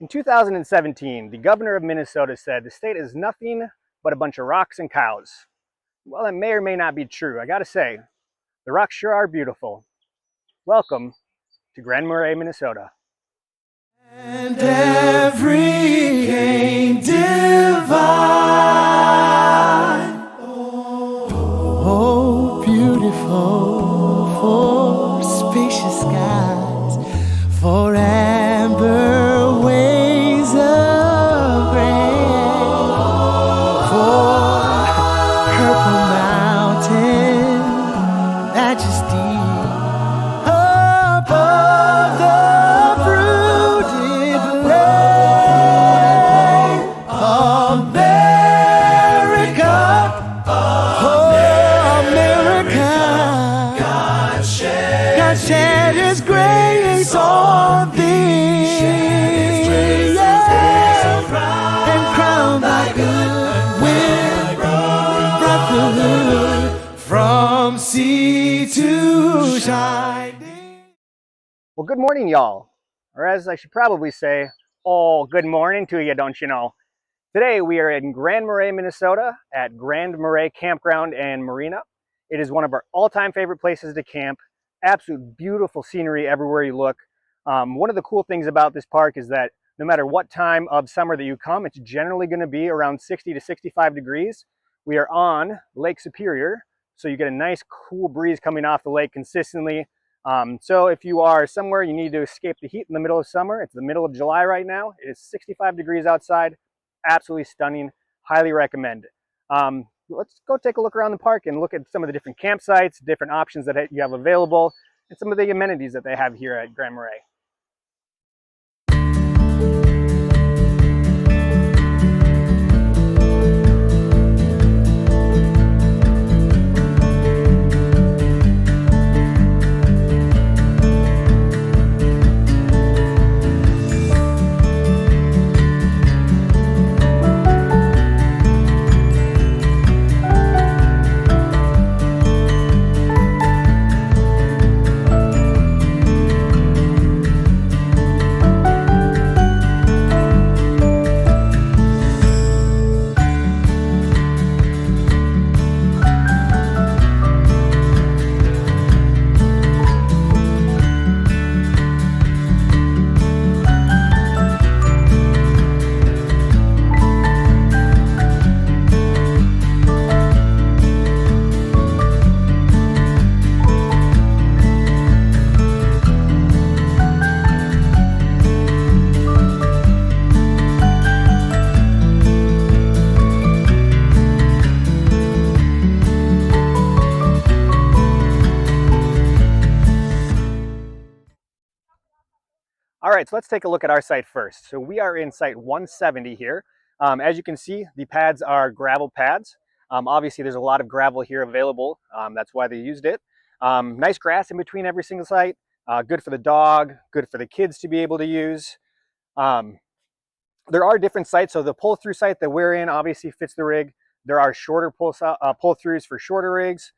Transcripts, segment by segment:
In 2017, the governor of Minnesota said the state is nothing but a bunch of rocks and cows. Well, that may or may not be true. I gotta say, the rocks sure are beautiful. Welcome to Grand Marais, Minnesota. And every game divine. Oh, beautiful for spacious skies, for amber ways of grain, for purple mountain majesty above the brooded plain. America, oh America, God shed His grace on thee, and crown thy good with brotherhood from sea to shining. Well, good morning, y'all. Or as I should probably say, oh, good morning to you, don't you know? Today we are in Grand Marais, Minnesota at Grand Marais Campground and Marina. It is one of our all-time favorite places to camp. Absolute beautiful scenery everywhere you look. One of the cool things about this park is that no matter what time of summer that you come, it's generally going to be around 60 to 65 degrees. We are on Lake Superior, so you get a nice cool breeze coming off the lake consistently. So if you are somewhere you need to escape the heat in the middle of summer, it's the middle of July right now. It is 65 degrees outside. Absolutely stunning. Highly recommend it. Let's go take a look around the park and look at some of the different campsites, different options that you have available, and some of the amenities that they have here at Grand Marais. All right, so let's take a look at our site first. So we are in site 170 here. As you can see, the pads are gravel pads. Obviously, there's a lot of gravel here available. That's why they used it. Nice grass in between every single site. Good for the dog, good for the kids to be able to use. There are different sites. So the pull-through site that we're in obviously fits the rig. There are shorter pull-throughs for shorter rigs.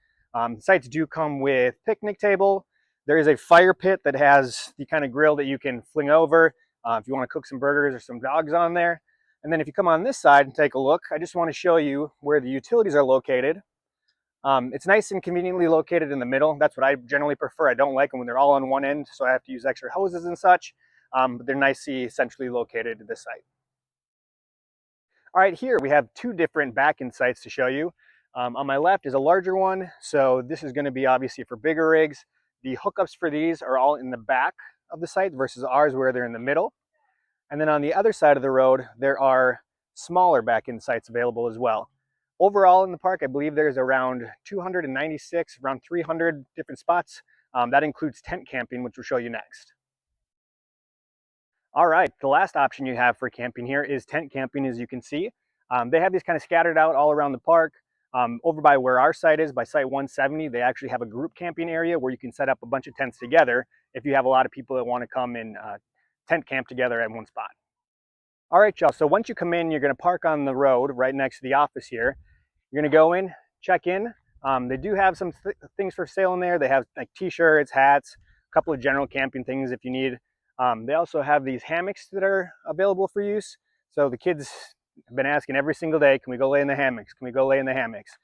Sites do come with picnic table. There is a fire pit that has the kind of grill that you can fling over if you want to cook some burgers or some dogs on there. And then if you come on this side and take a look, I just want to show you where the utilities are located. It's nice and conveniently located in the middle. That's what I generally prefer. I don't like them when they're all on one end, so I have to use extra hoses and such. But they're nicely centrally located at this site. All right, here we have two different back-end sites to show you. On my left is a larger one, so this is going to be obviously for bigger rigs. The hookups for these are all in the back of the site versus ours where they're in the middle. And then on the other side of the road, there are smaller back-end sites available as well. Overall in the park, I believe there's around 296, around 300 different spots. That includes tent camping, which we'll show you next. All right, the last option you have for camping here is tent camping, as you can see. They have these kind of scattered out all around the park. Over by where our site is, by site 170, they actually have a group camping area where you can set up a bunch of tents together if you have a lot of people that want to come and tent camp together at one spot. All right, y'all, so once you come in, you're going to park on the road right next to the office here. You're going to go in, check in. They do have some things for sale in there. They have like t-shirts, hats, a couple of general camping things if you need. They also have these hammocks that are available for use. So the kids have been asking every single day, can we go lay in the hammocks? Can we go lay in the hammocks?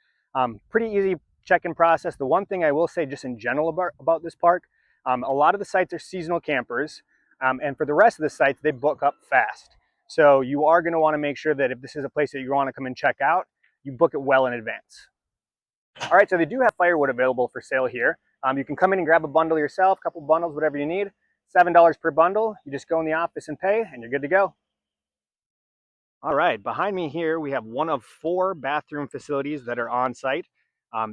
Pretty easy check-in process. The one thing I will say just in general about this park, a lot of the sites are seasonal campers. And for the rest of the sites, they book up fast. So you are going to want to make sure that if this is a place that you want to come and check out, you book it well in advance. All right, so they do have firewood available for sale here. You can come in and grab a bundle yourself, a couple bundles, whatever you need. $7 per bundle. You just go in the office and pay, and you're good to go. All right, behind me here, we have one of 4 bathroom facilities that are on site.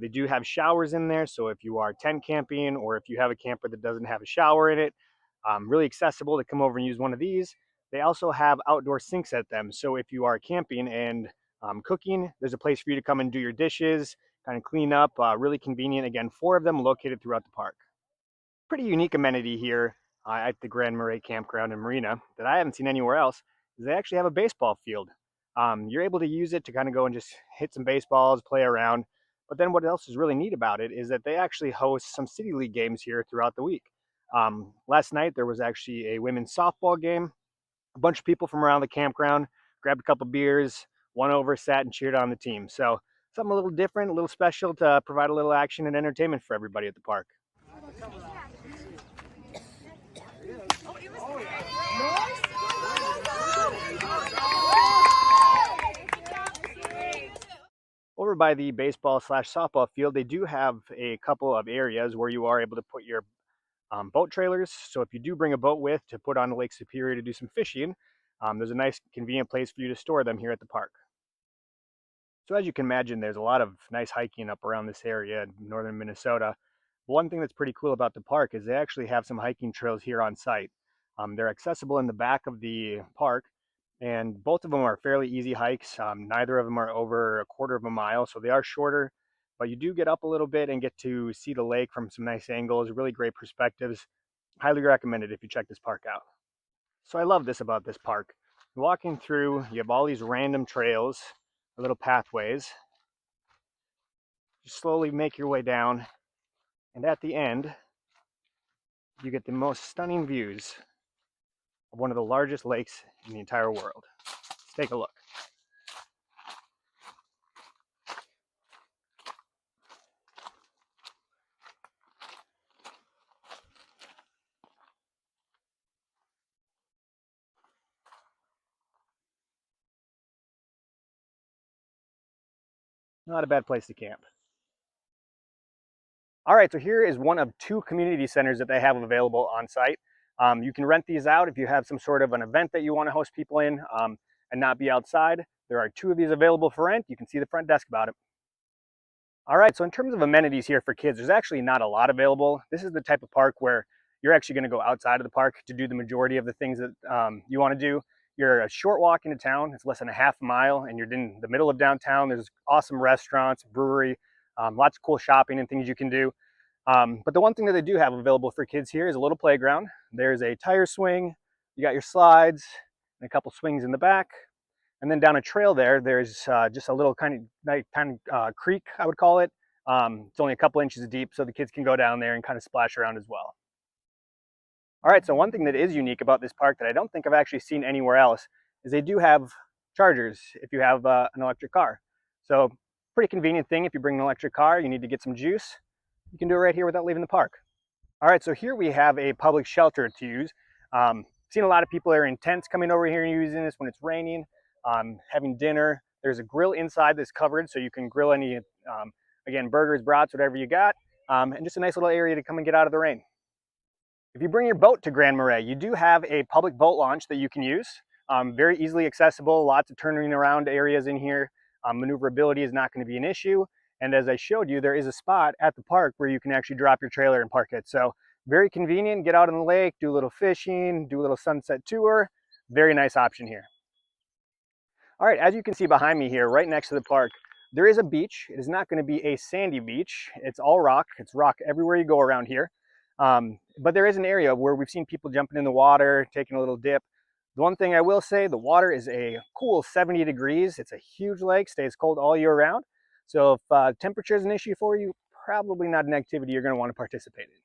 They do have showers in there, so if you are tent camping or if you have a camper that doesn't have a shower in it, really accessible to come over and use one of these. They also have outdoor sinks at them, so if you are camping and cooking, there's a place for you to come and do your dishes, kind of clean up, really convenient. Again, 4 of them located throughout the park. Pretty unique amenity here at the Grand Marais Campground and Marina that I haven't seen anywhere else is they actually have a baseball field. You're able to use it to kind of go and just hit some baseballs, play around. But then what else is really neat about it is that they actually host some City League games here throughout the week. Last night there was actually a women's softball game. A bunch of people from around the campground grabbed a couple beers, won over, sat and cheered on the team. So something a little different, a little special to provide a little action and entertainment for everybody at the park. Over by the baseball slash softball field, they do have a couple of areas where you are able to put your boat trailers. So if you do bring a boat with to put on Lake Superior to do some fishing, there's a nice convenient place for you to store them here at the park. So as you can imagine, there's a lot of nice hiking up around this area in northern Minnesota. One thing that's pretty cool about the park is they actually have some hiking trails here on site. They're accessible in the back of the park, and both of them are fairly easy hikes. Neither of them are over a quarter of a mile, so they are shorter, but you do get up a little bit and get to see the lake from some nice angles, really great perspectives. Highly recommended if you check this park out. So I love this about this park. Walking through, you have all these random trails, little pathways. You slowly make your way down, and at the end, you get the most stunning views of one of the largest lakes in the entire world. Let's take a look. Not a bad place to camp. All right, so here is one of 2 community centers that they have available on site. You can rent these out if you have some sort of an event that you want to host people in and not be outside. There are 2 of these available for rent. You can see the front desk about it. All right, so in terms of amenities here for kids, there's actually not a lot available. This is the type of park where you're actually going to go outside of the park to do the majority of the things that you want to do. You're a short walk into town. It's less than a half mile, and you're in the middle of downtown. There's awesome restaurants, brewery, lots of cool shopping and things you can do. But the one thing that they do have available for kids here is a little playground. There's a tire swing, you got your slides, and a couple swings in the back. And then down a trail there's just a little kind of creek, I would call it. It's only a couple inches deep, so the kids can go down there and kind of splash around as well. All right, so one thing that is unique about this park that I don't think I've actually seen anywhere else is they do have chargers if you have an electric car. So pretty convenient thing if you bring an electric car, you need to get some juice, you can do it right here without leaving the park. All right, so here we have a public shelter to use. Seen a lot of people are in tents coming over here and using this when it's raining, having dinner. There's a grill inside that's covered, so you can grill any, again, burgers, brats, whatever you got, and just a nice little area to come and get out of the rain. If you bring your boat to Grand Marais, you do have a public boat launch that you can use. Very easily accessible, lots of turning around areas in here. Maneuverability is not going to be an issue. And as I showed you, there is a spot at the park where you can actually drop your trailer and park it. So very convenient, get out on the lake, do a little fishing, do a little sunset tour. Very nice option here. All right, as you can see behind me here, right next to the park, there is a beach. It is not going to be a sandy beach. It's all rock. It's rock everywhere you go around here. But there is an area where we've seen people jumping in the water, taking a little dip. The one thing I will say, the water is a cool 70 degrees. It's a huge lake, stays cold all year round. So if temperature is an issue for you, probably not an activity you're going to want to participate in.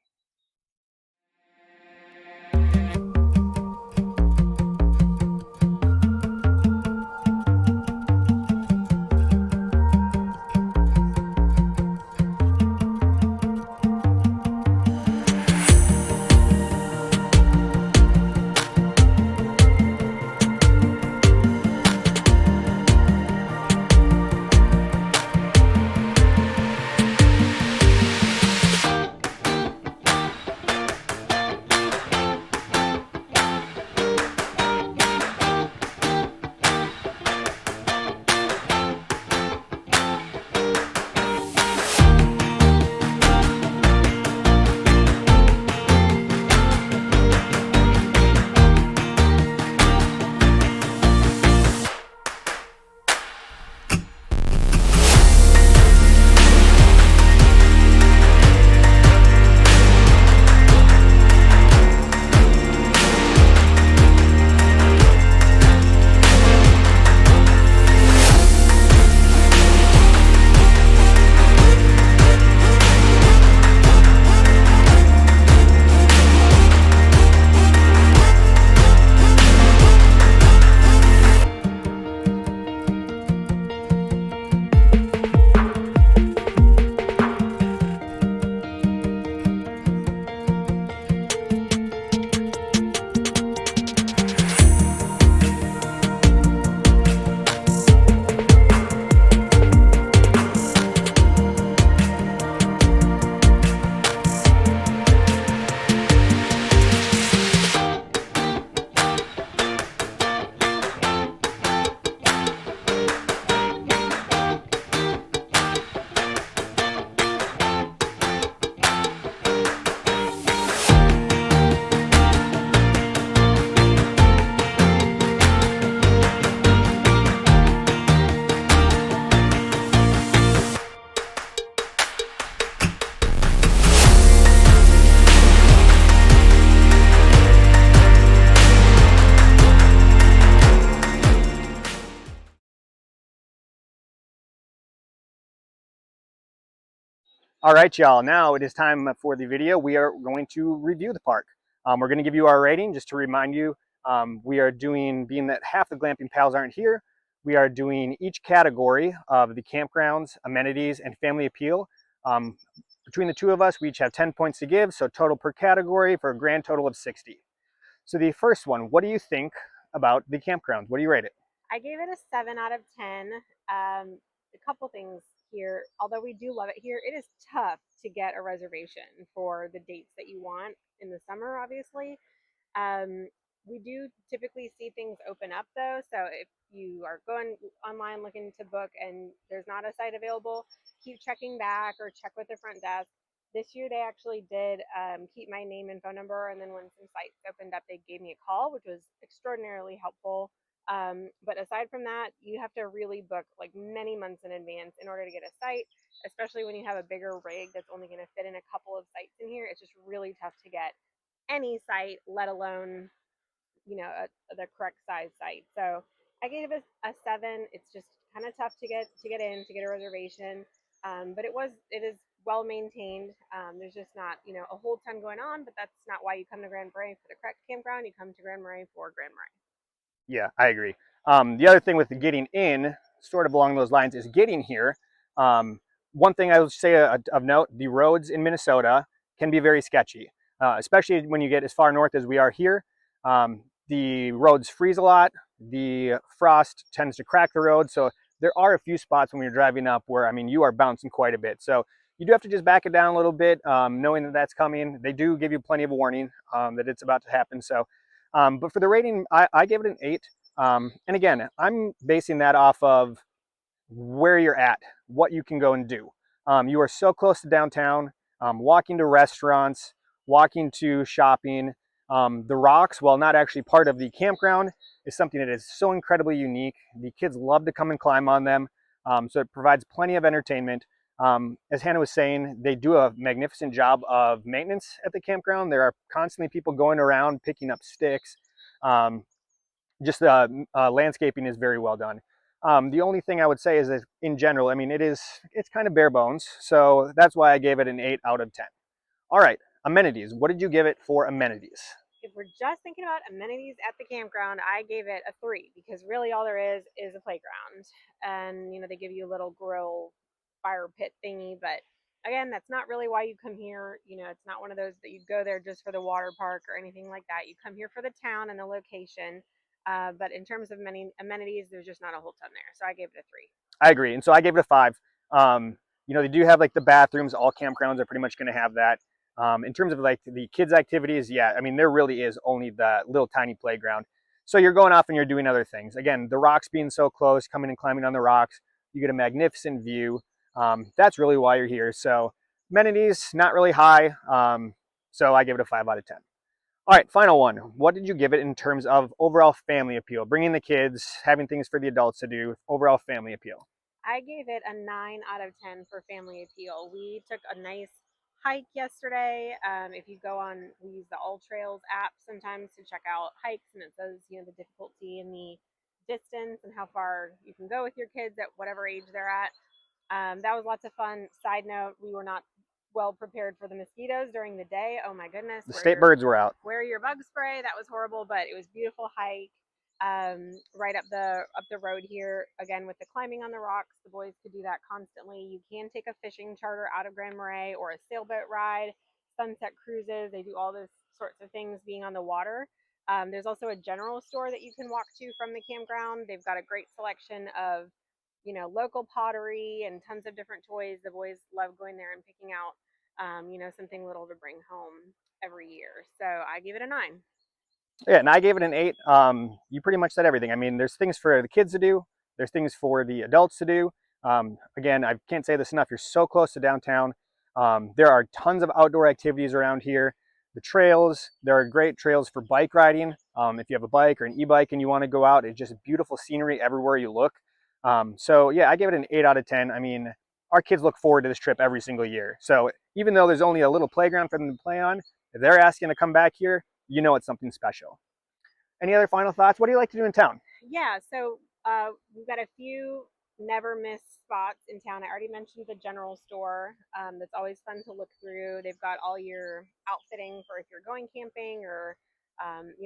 All right, y'all. Now it is time for the video. We are going to review the park. We're going to give you our rating just to remind you. We are doing, being that half the Glamping Pals aren't here, we are doing each category of the campgrounds, amenities, and family appeal. Between the two of us, we each have 10 points to give, so total per category for a grand total of 60. So the first one, what do you think about the campgrounds? What do you rate it? I gave it a 7 out of 10. A couple things here. Although we do love it here, it is tough to get a reservation for the dates that you want in the summer, obviously. Um, we do typically see things open up though. So if you are going online looking to book and there's not a site available, keep checking back or check with the front desk. This year they actually did keep my name and phone number, and then when some sites opened up, they gave me a call, which was extraordinarily helpful. But aside from that, you have to really book like many months in advance in order to get a site, especially when you have a bigger rig that's only going to fit in a couple of sites in here. It's just really tough to get any site, let alone the correct size site. So I gave it a 7. It's just kind of tough to get in to get a reservation, but it is well maintained. There's just not a whole ton going on, but that's not why you come to Grand Marais for the correct campground. You come to Grand Marais for Grand Marais. Yeah, I agree. The other thing with the getting in, sort of along those lines, is getting here. Um, One thing I would say of note, the roads in Minnesota can be very sketchy, especially when you get as far north as we are here. The roads freeze a lot. The frost tends to crack the road. So there are a few spots when you're driving up where, I mean, you are bouncing quite a bit. So you do have to just back it down a little bit, knowing that that's coming. They do give you plenty of warning that it's about to happen. So but for the rating, I gave it an 8. And again, I'm basing that off of where you're at, what you can go and do. You are so close to downtown, walking to restaurants, walking to shopping. The rocks, while not actually part of the campground, is something that is so incredibly unique. The kids love to come and climb on them. So it provides plenty of entertainment. As Hannah was saying, they do a magnificent job of maintenance at the campground. There are constantly people going around picking up sticks. Um, just the landscaping is very well done. The only thing I would say is that in general, I mean, it's kind of bare bones. So that's why I gave it an 8 out of 10. All right, amenities. What did you give it for amenities? If we're just thinking about amenities at the campground, I gave it a 3 because really all there is a playground, and they give you a little grill fire pit thingy. But again, that's not really why you come here. It's not one of those that you go there just for the water park or anything like that. You come here for the town and the location. But in terms of many amenities, there's just not a whole ton there. So I gave it a 3. I agree, and so I gave it a 5. They do have like the bathrooms. All campgrounds are pretty much going to have that. In terms of like the kids' activities, yeah, I mean there really is only the little tiny playground. So you're going off and you're doing other things. Again, the rocks being so close, coming and climbing on the rocks, you get a magnificent view. That's really why you're here. So amenities not really high. So I give it a 5 out of 10. All right, final one. What did you give it in terms of overall family appeal? Bringing the kids, having things for the adults to do, overall family appeal. I gave it a 9 out of 10 for family appeal. We took a nice hike yesterday. If you go on, we use the All Trails app sometimes to check out hikes, and it says, the difficulty and the distance and how far you can go with your kids at whatever age they're at. That was lots of fun. Side note, we were not well prepared for the mosquitoes during the day. Oh my goodness. The state birds were out. Wear your bug spray. That was horrible, but it was a beautiful hike. Right up the road here again with the climbing on the rocks. The boys could do that constantly. You can take a fishing charter out of Grand Marais or a sailboat ride, sunset cruises. They do all those sorts of things being on the water. There's also a general store that you can walk to from the campground. They've got a great selection of local pottery and tons of different toys. The boys love going there and picking out something little to bring home every year. So I give it a 9. Yeah, and I gave it an 8. You pretty much said everything. I mean, there's things for the kids to do. There's things for the adults to do. Again, I can't say this enough. You're so close to downtown. There are tons of outdoor activities around here. The trails, there are great trails for bike riding. If you have a bike or an e-bike and you want to go out, it's just beautiful scenery everywhere you look. So yeah, I gave it an 8 out of 10. I mean, our kids look forward to this trip every single year. So even though there's only a little playground for them to play on, if they're asking to come back here, you know it's something special. Any other final thoughts? What do you like to do in town? Yeah, so we've got a few never miss spots in town. I already mentioned the general store. That's always fun to look through. They've got all your outfitting for if you're going camping or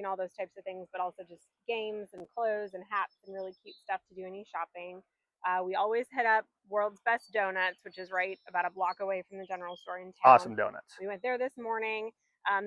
all those types of things, but also just games and clothes and hats and really cute stuff to do any shopping. We always hit up World's Best Donuts, which is right about a block away from the general store in town. Awesome donuts. We went there this morning.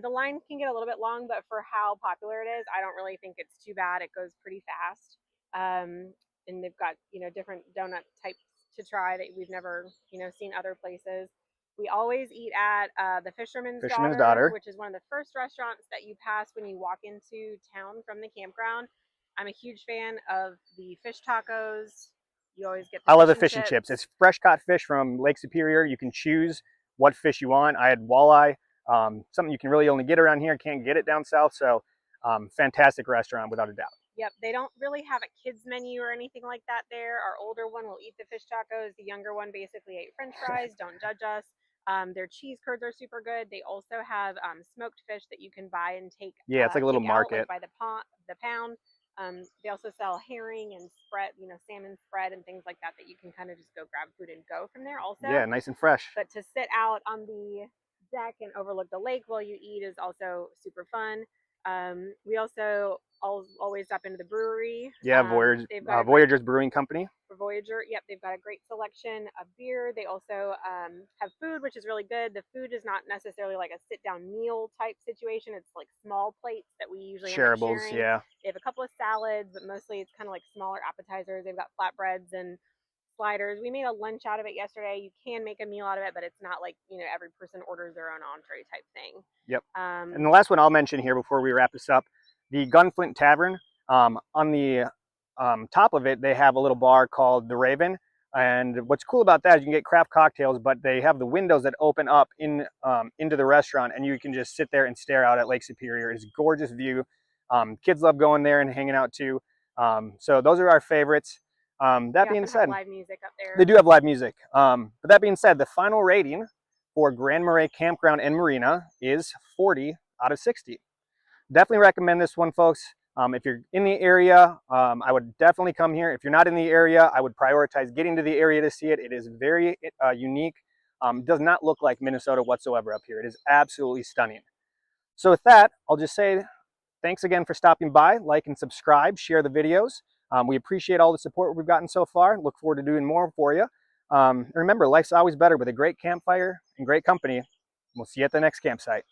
The line can get a little bit long, but for how popular it is, I don't really think it's too bad. It goes pretty fast. And they've got different donut types to try that we've never seen other places. We always eat at the Fisherman's Daughter, which is one of the first restaurants that you pass when you walk into town from the campground. I'm a huge fan of the fish tacos. You always get I love the fish and chips. It's fresh caught fish from Lake Superior. You can choose what fish you want. I had walleye, something you can really only get around here. Can't get it down south. So fantastic restaurant without a doubt. Yep, they don't really have a kids menu or anything like that there. Our older one will eat the fish tacos. The younger one basically ate French fries. Don't judge us. Their cheese curds are super good. They also have smoked fish that you can buy and take. Yeah, it's like a little market. By the pound. They also sell herring and spread, salmon spread and things like that you can kind of just go grab food and go from there also. Yeah, nice and fresh. But to sit out on the deck and overlook the lake while you eat is also super fun. We also always stop into the brewery. Yeah, Voyager's Brewing Company. For Voyager, yep, they've got a great selection of beer. They also have food, which is really good. The food is not necessarily like a sit-down meal type situation. It's like small plates that we usually shareables. Yeah, they have a couple of salads, but mostly it's kind of like smaller appetizers. They've got flatbreads and sliders. We made a lunch out of it yesterday. You can make a meal out of it, but it's not like every person orders their own entree type thing. Yep. And the last one I'll mention here before we wrap this up, the Gunflint Tavern. On the top of it, they have a little bar called the Raven. And what's cool about that is you can get craft cocktails, but they have the windows that open up into the restaurant, and you can just sit there and stare out at Lake Superior. It's a gorgeous view. Kids love going there and hanging out too. So those are our favorites. That being said, live music up there. They do have live music. But that being said, the final rating for Grand Marais Campground and Marina is 40 out of 60. Definitely recommend this one, folks. If you're in the area, I would definitely come here. If you're not in the area, I would prioritize getting to the area to see it. It is very unique. Does not look like Minnesota whatsoever up here. It is absolutely stunning. So with that, I'll just say thanks again for stopping by. Like and subscribe, share the videos. We appreciate all the support we've gotten so far. Look forward to doing more for you. Remember, life's always better with a great campfire and great company. We'll see you at the next campsite.